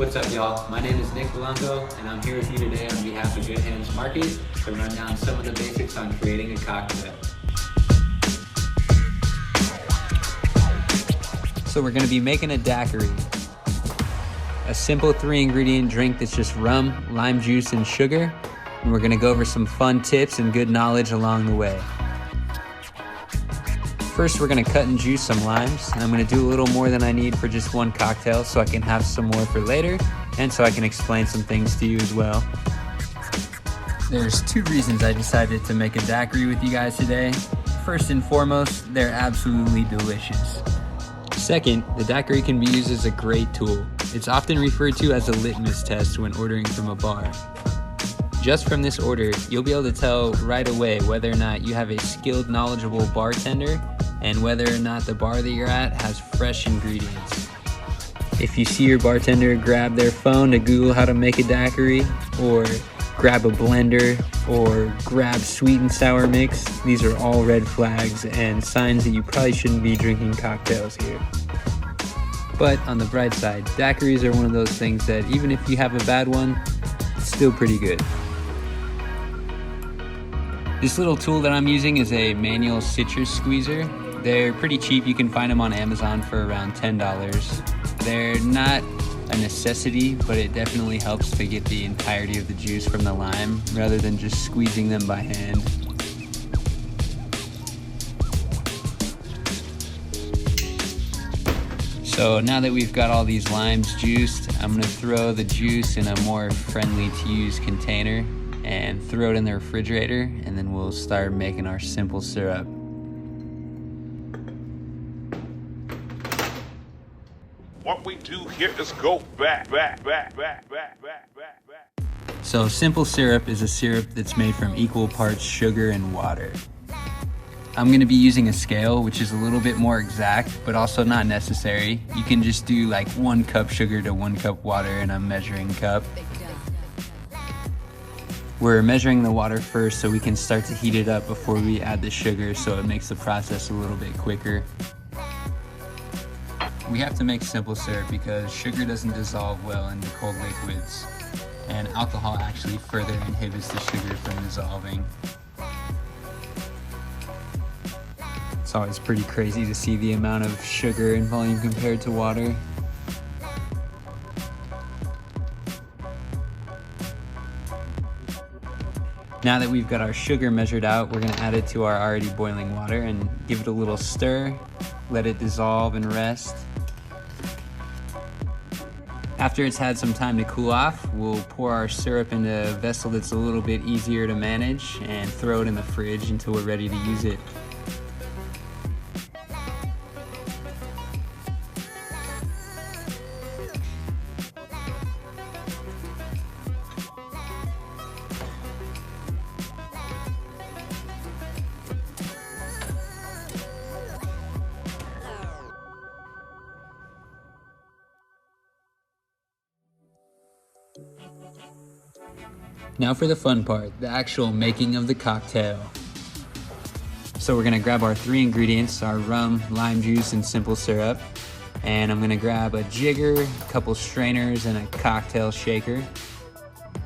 What's up, y'all? My name is Blanco, and I'm here with you today on behalf of Good Hands Market to run down some of the basics on creating a cocktail. So we're going to be making a daiquiri, a simple 3-ingredient drink that's just rum, lime juice, and sugar, and we're going to go over some fun tips and good knowledge along the way. First, we're going to cut and juice some limes. I'm going to do a little more than I need for just one cocktail so I can have some more for later and so I can explain some things to you as well. There's 2 reasons I decided to make a daiquiri with you guys today. First and foremost, they're absolutely delicious. Second, the daiquiri can be used as a great tool. It's often referred to as a litmus test when ordering from a bar. Just from this order, you'll be able to tell right away whether or not you have a skilled, knowledgeable bartender and whether or not the bar that you're at has fresh ingredients. If you see your bartender grab their phone to Google how to make a daiquiri, or grab a blender, or grab sweet and sour mix, these are all red flags and signs that you probably shouldn't be drinking cocktails here. But on the bright side, daiquiris are one of those things that even if you have a bad one, it's still pretty good. This little tool that I'm using is a manual citrus squeezer. They're pretty cheap. You can find them on Amazon for around $10. They're not a necessity, but it definitely helps to get the entirety of the juice from the lime rather than just squeezing them by hand. So now that we've got all these limes juiced, I'm going to throw the juice in a more friendly to use container and throw it in the refrigerator, and then we'll start making our simple syrup. What we do here is go back. So simple syrup is a syrup that's made from equal parts sugar and water. I'm going to be using a scale, which is a little bit more exact, but also not necessary. You can just do like 1 cup sugar to 1 cup water in a measuring cup. We're measuring the water first so we can start to heat it up before we add the sugar, so it makes the process a little bit quicker. We have to make simple syrup because sugar doesn't dissolve well into cold liquids, and alcohol actually further inhibits the sugar from dissolving. It's always pretty crazy to see the amount of sugar in volume compared to water. Now that we've got our sugar measured out, we're going to add it to our already boiling water and give it a little stir, let it dissolve and rest. After it's had some time to cool off, we'll pour our syrup into a vessel that's a little bit easier to manage and throw it in the fridge until we're ready to use it. Now for the fun part, the actual making of the cocktail. So we're gonna grab our 3 ingredients, our rum, lime juice, and simple syrup. And I'm gonna grab a jigger, a couple strainers, and a cocktail shaker.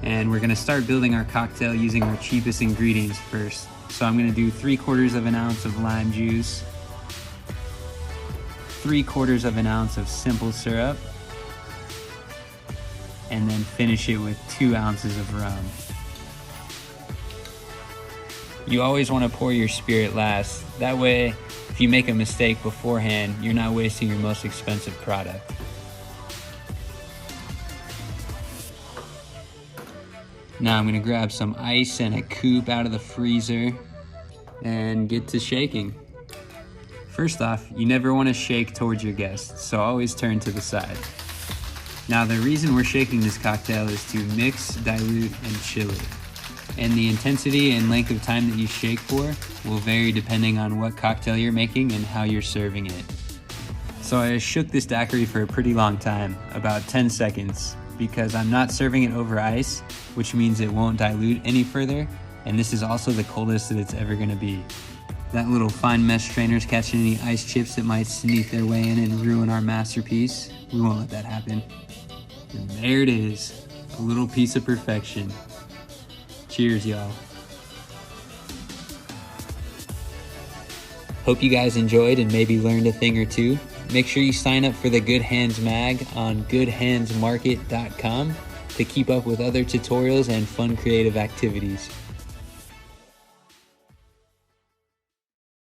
And we're gonna start building our cocktail using our cheapest ingredients first. So I'm gonna do 3/4 of an ounce of lime juice, 3/4 of an ounce of simple syrup, and then finish it with 2 ounces of rum. You always want to pour your spirit last. That way, if you make a mistake beforehand, you're not wasting your most expensive product. Now I'm going to grab some ice and a coupe out of the freezer and get to shaking. First off, you never want to shake towards your guests, so always turn to the side. Now the reason we're shaking this cocktail is to mix, dilute, and chill it. And the intensity and length of time that you shake for will vary depending on what cocktail you're making and how you're serving it. So I shook this daiquiri for a pretty long time, about 10 seconds, because I'm not serving it over ice, which means it won't dilute any further, and this is also the coldest that it's ever going to be. That little fine mesh strainer's catching any ice chips that might sneak their way in and ruin our masterpiece. We won't let that happen. And there it is, a little piece of perfection. Cheers, y'all. Hope you guys enjoyed and maybe learned a thing or two. Make sure you sign up for the Good Hands Mag on goodhandsmarket.com to keep up with other tutorials and fun creative activities.